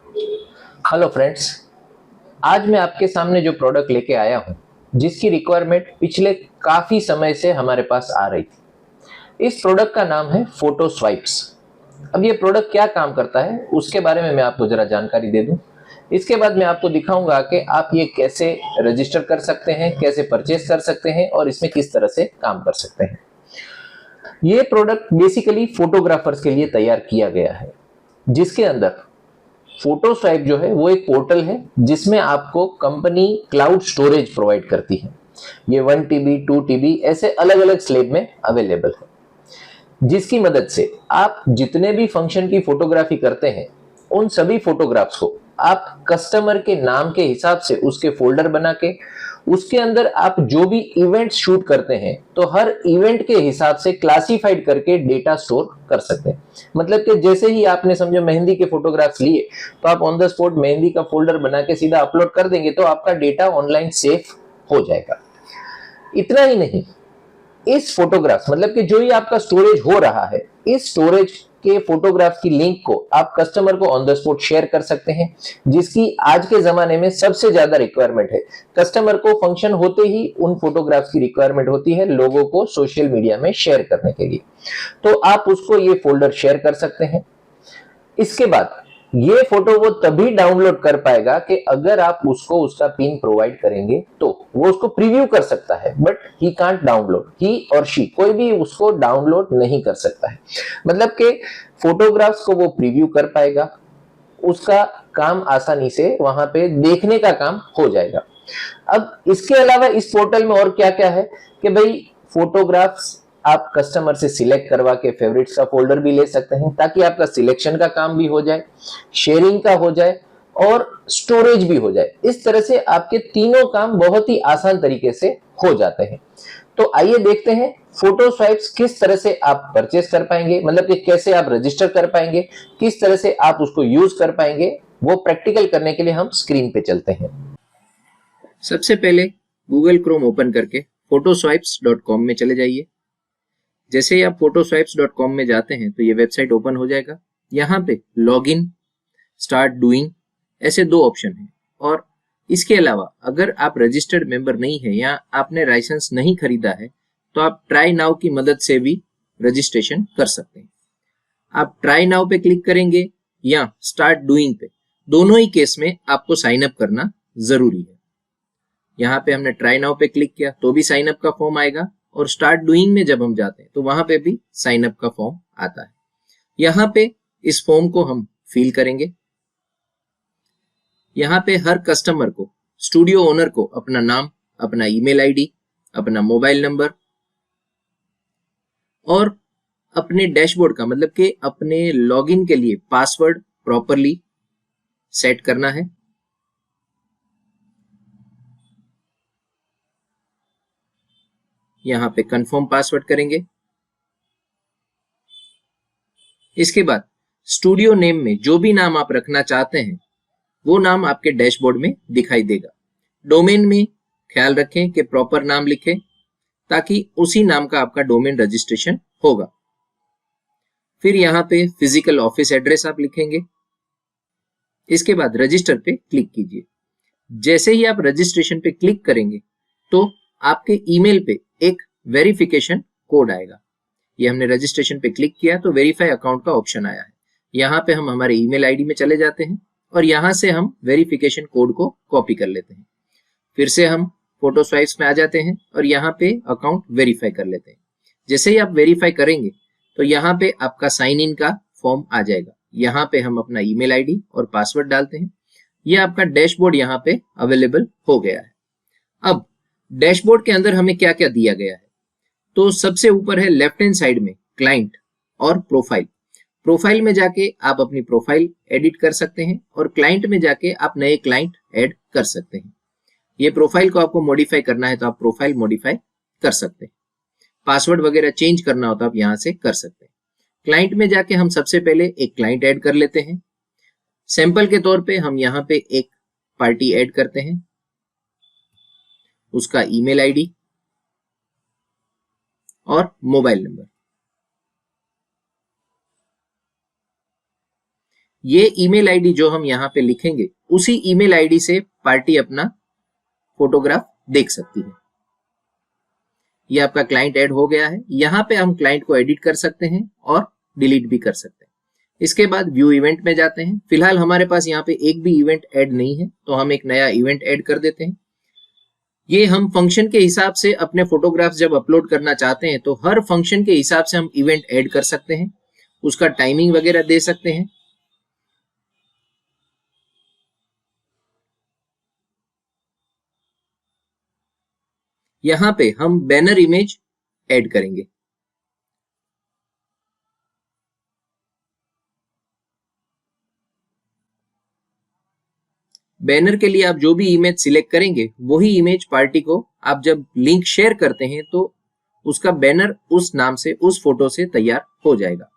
Hello friends. आज मैं आपके सामने जो प्रोडक्ट लेके आया हूँ, जिसकी रिक्वायरमेंट पिछले काफ़ी समय से हमारे पास आ रही थी। इस प्रोडक्ट का नाम है फोटो स्वाइप्स। अब ये प्रोडक्ट क्या काम करता है उसके बारे में मैं आपको ज़रा जानकारी दे दूं। इसके बाद मैं आपको दिखाऊंगा कि आप ये कैसे रजिस्टर कर सकते हैं, कैसे परचेस कर सकते हैं और इसमें किस तरह से काम कर सकते हैं। ये प्रोडक्ट बेसिकली फोटोग्राफर्स के लिए तैयार किया गया है, जिसके अंदर फोटो स्वाइप जो है वो एक पोर्टल है जिसमें आपको कंपनी क्लाउड स्टोरेज प्रोवाइड करती है। ये 1 TB 2 TB ऐसे अलग अलग स्लेब में अवेलेबल है, जिसकी मदद से आप जितने भी फंक्शन की फोटोग्राफी करते हैं उन सभी फोटोग्राफ्स को आप कस्टमर के नाम के हिसाब से उसके फोल्डर बना के उसके अंदर आप जो भी इवेंट शूट करते हैं तो हर इवेंट के हिसाब से क्लासिफाइड करके डेटा स्टोर कर सकते हैं। मतलब कि जैसे ही आपने समझो मेहंदी के फोटोग्राफ्स लिए तो आप ऑन द स्पॉट मेहंदी का फोल्डर बना के सीधा अपलोड कर देंगे तो आपका डेटा ऑनलाइन सेफ हो जाएगा। इतना ही नहीं, इस फोटोग्राफ मतलब कि जो ही आपका स्टोरेज हो रहा है, इस स्टोरेज के फोटोग्राफ की लिंक को आप कस्टमर को ऑन द स्पॉट शेयर कर सकते हैं, जिसकी आज के जमाने में सबसे ज्यादा रिक्वायरमेंट है। कस्टमर को फंक्शन होते ही उन फोटोग्राफ्स की रिक्वायरमेंट होती है लोगों को सोशल मीडिया में शेयर करने के लिए, तो आप उसको ये फोल्डर शेयर कर सकते हैं। इसके बाद ये फोटो वो तभी डाउनलोड कर पाएगा कि अगर आप उसको उसका पिन प्रोवाइड करेंगे तो वो उसको प्रीव्यू कर सकता है, बट ही कांट डाउनलोड, ही और शी कोई भी उसको डाउनलोड नहीं कर सकता है। मतलब कि फोटोग्राफ्स को वो प्रीव्यू कर पाएगा, उसका काम आसानी से वहां पे देखने का काम हो जाएगा। अब इसके अलावा इस पोर्टल में और क्या क्या है कि भाई फोटोग्राफ्स आप कस्टमर से सिलेक्ट करवा के फेवरेट्स का फोल्डर भी ले सकते हैं ताकि आपका सिलेक्शन का काम भी हो जाए, शेयरिंग का हो जाए और स्टोरेज भी हो जाए। इस तरह से आपके तीनों काम बहुत ही आसान तरीके से हो जाते हैं। तो आइए देखते हैं फोटो स्वाइप्स किस तरह से आप परचेस कर पाएंगे, मतलब कि कैसे आप रजिस्टर कर पाएंगे, किस तरह से आप उसको यूज कर पाएंगे। वो प्रैक्टिकल करने के लिए हम स्क्रीन पे चलते हैं। सबसे पहले गूगल क्रोम ओपन करके photoswipes.com में चले जाइए। जैसे ही आप photoswipes.com में जाते हैं तो ये वेबसाइट ओपन हो जाएगा। यहाँ पे लॉग इन, स्टार्ट डूइंग ऐसे दो ऑप्शन हैं। और इसके अलावा अगर आप रजिस्टर्ड मेंबर नहीं है या आपने लाइसेंस नहीं खरीदा है तो आप ट्राई नाउ की मदद से भी रजिस्ट्रेशन कर सकते हैं। आप ट्राई नाउ पे क्लिक करेंगे या स्टार्ट डूइंग पे, दोनों ही केस में आपको साइन अप करना जरूरी है। यहाँ पे हमने ट्राई नाउ पे क्लिक किया तो भी साइन अप का फॉर्म आएगा, और स्टार्ट डूइंग में जब हम जाते हैं तो वहां पे भी साइन अप का फॉर्म आता है। यहाँ पे इस फॉर्म को हम फिल करेंगे। यहाँ पे हर कस्टमर को, स्टूडियो ओनर को अपना नाम, अपना ईमेल आईडी, अपना मोबाइल नंबर और अपने डैशबोर्ड का मतलब कि अपने लॉगिन के लिए पासवर्ड प्रॉपरली सेट करना है। यहाँ पे कंफर्म पासवर्ड करेंगे। इसके बाद स्टूडियो नेम में जो भी नाम आप रखना चाहते हैं वो नाम आपके डैशबोर्ड में दिखाई देगा। डोमेन में ख्याल रखें कि प्रॉपर नाम लिखें ताकि उसी नाम का आपका डोमेन रजिस्ट्रेशन होगा। फिर यहाँ पे फिजिकल ऑफिस एड्रेस आप लिखेंगे। इसके बाद रजिस्टर पे क्लिक कीजिए। जैसे ही आप रजिस्ट्रेशन पे क्लिक करेंगे तो आपके ईमेल पे एक वेरिफिकेशन कोड आएगा। ये हमने रजिस्ट्रेशन पे क्लिक किया तो वेरीफाई अकाउंट का ऑप्शन आया है। यहाँ पे हम हमारे ईमेल आईडी में चले जाते हैं और यहाँ से हम वेरिफिकेशन कोड को कॉपी कर लेते हैं। फिर से हम फोटो स्वाइप्स में आ जाते हैं और यहाँ पे अकाउंट वेरीफाई कर लेते हैं। जैसे ही आप वेरीफाई करेंगे तो यहाँ पे आपका साइन इन का फॉर्म आ जाएगा। यहाँ पे हम अपना ईमेल आईडी और पासवर्ड डालते हैं। यह आपका डैशबोर्ड यहाँ पे अवेलेबल हो गया है। अब डैशबोर्ड के अंदर हमें क्या क्या दिया गया है, तो सबसे ऊपर है लेफ्ट हैंड साइड में क्लाइंट और प्रोफाइल। प्रोफाइल में जाके आप अपनी प्रोफाइल एडिट कर सकते हैं और क्लाइंट में जाके आप नए क्लाइंट ऐड कर सकते हैं। ये प्रोफाइल को आपको मॉडिफाई करना है तो आप प्रोफाइल मॉडिफाई कर सकते हैं। पासवर्ड वगैरह चेंज करना हो तो आप यहाँ से कर सकते हैं। क्लाइंट में जाके हम सबसे पहले एक क्लाइंट ऐड कर लेते हैं। सैंपल के तौर पे हम यहाँ पे एक पार्टी ऐड करते हैं, उसका ईमेल आईडी और मोबाइल नंबर। ये ईमेल आईडी जो हम यहाँ पे लिखेंगे उसी ईमेल आईडी से पार्टी अपना फोटोग्राफ देख सकती है। ये आपका क्लाइंट ऐड हो गया है। यहाँ पे हम क्लाइंट को एडिट कर सकते हैं और डिलीट भी कर सकते हैं। इसके बाद व्यू इवेंट में जाते हैं। फिलहाल हमारे पास यहाँ पे एक भी इवेंट ऐड नहीं है, तो हम एक नया इवेंट ऐड कर देते हैं। ये हम फंक्शन के हिसाब से अपने फोटोग्राफ्स जब अपलोड करना चाहते हैं तो हर फंक्शन के हिसाब से हम इवेंट ऐड कर सकते हैं, उसका टाइमिंग वगैरह दे सकते हैं। यहां पे हम बैनर इमेज ऐड करेंगे। बैनर के लिए आप जो भी इमेज सिलेक्ट करेंगे वही इमेज पार्टी को आप जब लिंक शेयर करते हैं तो उसका बैनर उस नाम से, उस फोटो से तैयार हो जाएगा।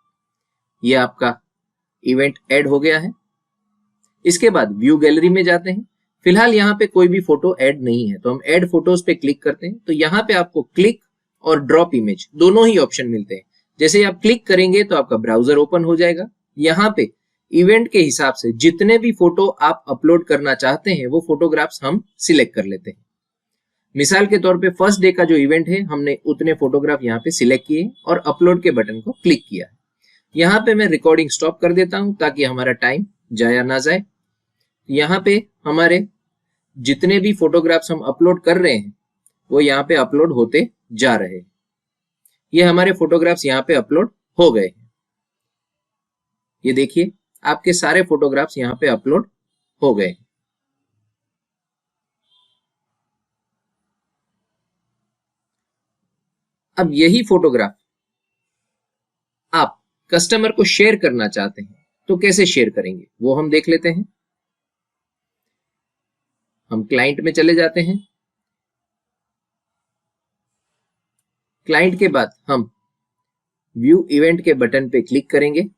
ये आपका इवेंट ऐड हो गया है। इसके बाद व्यू गैलरी में जाते हैं। फिलहाल यहाँ पे कोई भी फोटो ऐड नहीं है, तो हम ऐड फोटोज पे क्लिक करते हैं। तो यहाँ पे आपको क्लिक और ड्रॉप इमेज दोनों ही ऑप्शन मिलते हैं। जैसे ही आप क्लिक करेंगे तो आपका ब्राउजर ओपन हो जाएगा। यहाँ पे इवेंट के हिसाब से जितने भी फोटो आप अपलोड करना चाहते हैं वो फोटोग्राफ्स हम सिलेक्ट कर लेते हैं। मिसाल के तौर पे फर्स्ट डे का जो इवेंट है, हमने उतने फोटोग्राफ यहाँ पे सिलेक्ट किए और अपलोड के बटन को क्लिक किया है। यहाँ पे मैं रिकॉर्डिंग स्टॉप कर देता हूं ताकि हमारा टाइम जाया ना जाए। यहाँ पे हमारे जितने भी फोटोग्राफ्स हम अपलोड कर रहे हैं वो यहाँ पे अपलोड होते जा रहे हैं। ये हमारे फोटोग्राफ्स यहाँ पे अपलोड हो गए हैं। ये देखिए आपके सारे फोटोग्राफ्स यहाँ पे अपलोड हो गए। अब यही फोटोग्राफ आप कस्टमर को शेयर करना चाहते हैं तो कैसे शेयर करेंगे वो हम देख लेते हैं। हम क्लाइंट में चले जाते हैं। क्लाइंट के बाद हम व्यू इवेंट के बटन पे क्लिक करेंगे।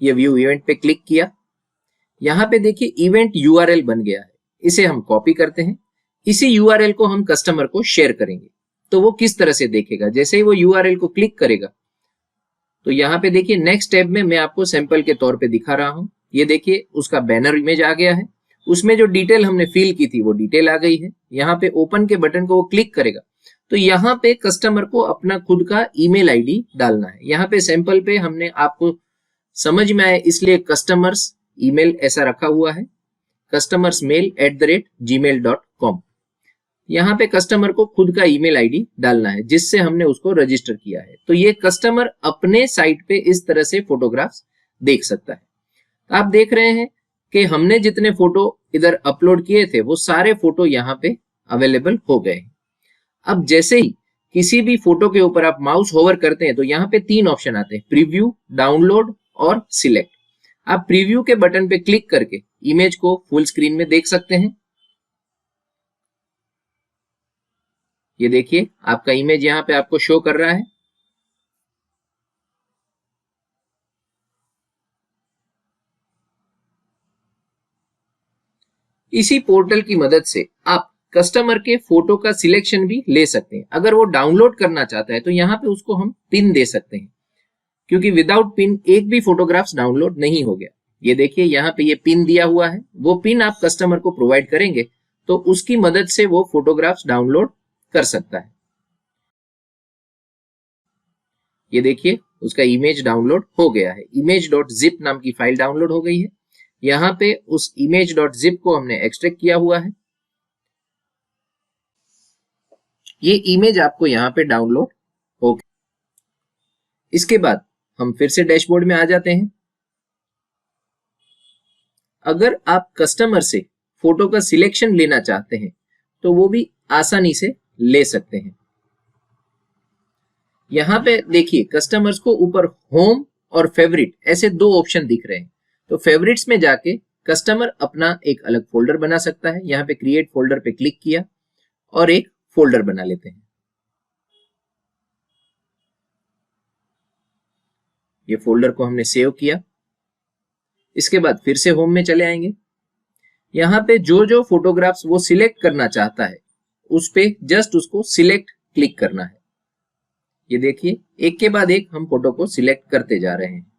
ये व्यू इवेंट पे क्लिक किया। यहां पे देखिए इवेंट यूआरएल बन गया है। इसे हम कॉपी करते हैं। इसी यूआरएल को हम कस्टमर को शेयर करेंगे। तो वो किस तरह से देखेगा, जैसे ही वो यूआरएल को क्लिक करेगा तो यहाँ पे देखिए नेक्स्ट टैब में मैं आपको सैंपल के तौर पे दिखा रहा हूं। ये देखिए उसका बैनर इमेज आ गया है। उसमें जो डिटेल हमने फिल की थी वो डिटेल आ गई है। यहाँ पे ओपन के बटन को वो क्लिक करेगा तो यहाँ पे कस्टमर को अपना खुद का ईमेल आईडी डालना है। यहाँ पे सैंपल पे हमने आपको समझ में आए इसलिए कस्टमर्स ईमेल ऐसा रखा हुआ है, customersmail@gmail.com। यहाँ पे कस्टमर को खुद का ईमेल आईडी डालना है जिससे हमने उसको रजिस्टर किया है। तो ये कस्टमर अपने साइट पे इस तरह से फोटोग्राफ्स देख सकता है। तो आप देख रहे हैं कि हमने जितने फोटो इधर अपलोड किए थे वो सारे फोटो यहाँ पे अवेलेबल हो गए। अब जैसे ही किसी भी फोटो के ऊपर आप माउस होवर करते हैं तो यहाँ पे 3 ऑप्शन आते हैं, प्रीव्यू, डाउनलोड और सिलेक्ट। आप प्रीव्यू के बटन पे क्लिक करके इमेज को फुल स्क्रीन में देख सकते हैं। ये देखिए आपका इमेज यहाँ पे आपको शो कर रहा है। इसी पोर्टल की मदद से आप कस्टमर के फोटो का सिलेक्शन भी ले सकते हैं। अगर वो डाउनलोड करना चाहता है तो यहाँ पे उसको हम पिन दे सकते हैं, क्योंकि विदाउट पिन एक भी फोटोग्राफ्स डाउनलोड नहीं हो गया। ये देखिए यहाँ पे ये पिन दिया हुआ है। वो पिन आप कस्टमर को प्रोवाइड करेंगे तो उसकी मदद से वो फोटोग्राफ्स डाउनलोड कर सकता है। ये देखिए उसका इमेज डाउनलोड हो गया है। image.zip नाम की फाइल डाउनलोड हो गई है। यहाँ पे उस image.zip को हमने एक्सट्रैक्ट किया हुआ है। ये इमेज आपको यहाँ पे डाउनलोड हो गया। इसके बाद हम फिर से डैशबोर्ड में आ जाते हैं। अगर आप कस्टमर से फोटो का सिलेक्शन लेना चाहते हैं तो वो भी आसानी से ले सकते हैं। यहाँ पे देखिए कस्टमर्स को ऊपर होम और फेवरिट ऐसे 2 ऑप्शन दिख रहे हैं। तो फेवरिट्स में जाके कस्टमर अपना एक अलग फोल्डर बना सकता है। यहाँ पे क्रिएट फोल्डर पे क्लिक किया और एक फोल्डर बना लेते हैं। ये फोल्डर को हमने सेव किया। इसके बाद फिर से होम में चले आएंगे। यहाँ पे जो जो फोटोग्राफ्स वो सिलेक्ट करना चाहता है उस पे जस्ट उसको सिलेक्ट क्लिक करना है। ये देखिए एक के बाद एक हम फोटो को सिलेक्ट करते जा रहे हैं।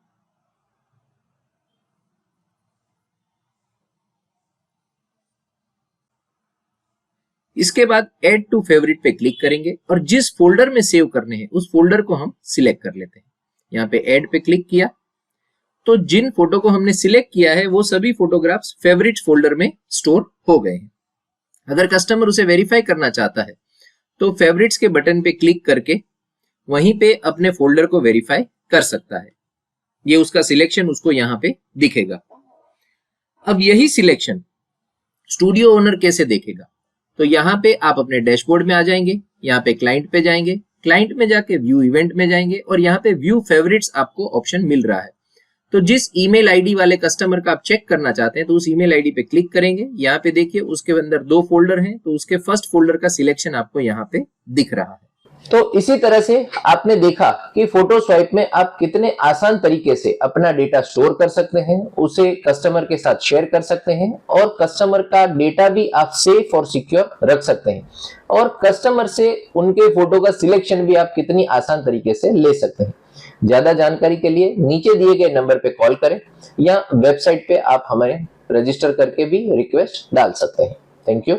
इसके बाद ऐड टू फेवरेट पे क्लिक करेंगे और जिस फोल्डर में सेव करने हैं उस फोल्डर को हम सिलेक्ट कर लेते हैं। यहाँ पे ऐड पे क्लिक किया तो जिन फोटो को हमने सिलेक्ट किया है वो सभी फोटोग्राफ्स फेवरेट्स फोल्डर में स्टोर हो गए हैं। अगर कस्टमर उसे वेरीफाई करना चाहता है तो फेवरेट्स के बटन पे क्लिक करके वहीं पे अपने फोल्डर को वेरीफाई कर सकता है। ये उसका सिलेक्शन उसको यहाँ पे दिखेगा। अब यही सिलेक्शन स्टूडियो ओनर कैसे देखेगा? तो यहाँ पे आप अपने डैशबोर्ड में आ जाएंगे, यहाँ पे क्लाइंट पे जाएंगे, क्लाइंट में जाके व्यू इवेंट में जाएंगे और यहाँ पे व्यू फेवरेट्स आपको ऑप्शन मिल रहा है। तो जिस ईमेल आईडी वाले कस्टमर का आप चेक करना चाहते हैं तो उस ईमेल आईडी पे क्लिक करेंगे। यहाँ पे देखिए उसके अंदर 2 फोल्डर हैं तो उसके फर्स्ट फोल्डर का सिलेक्शन आपको यहाँ पे दिख रहा है। तो इसी तरह से आपने देखा कि फोटो स्वाइप में आप कितने आसान तरीके से अपना डेटा स्टोर कर सकते हैं, उसे कस्टमर के साथ शेयर कर सकते हैं और कस्टमर का डेटा भी आप सेफ और सिक्योर रख सकते हैं और कस्टमर से उनके फोटो का सिलेक्शन भी आप कितनी आसान तरीके से ले सकते हैं। ज्यादा जानकारी के लिए नीचे दिए गए नंबर पे कॉल करें या वेबसाइट पे आप हमें रजिस्टर करके भी रिक्वेस्ट डाल सकते हैं। Thank you.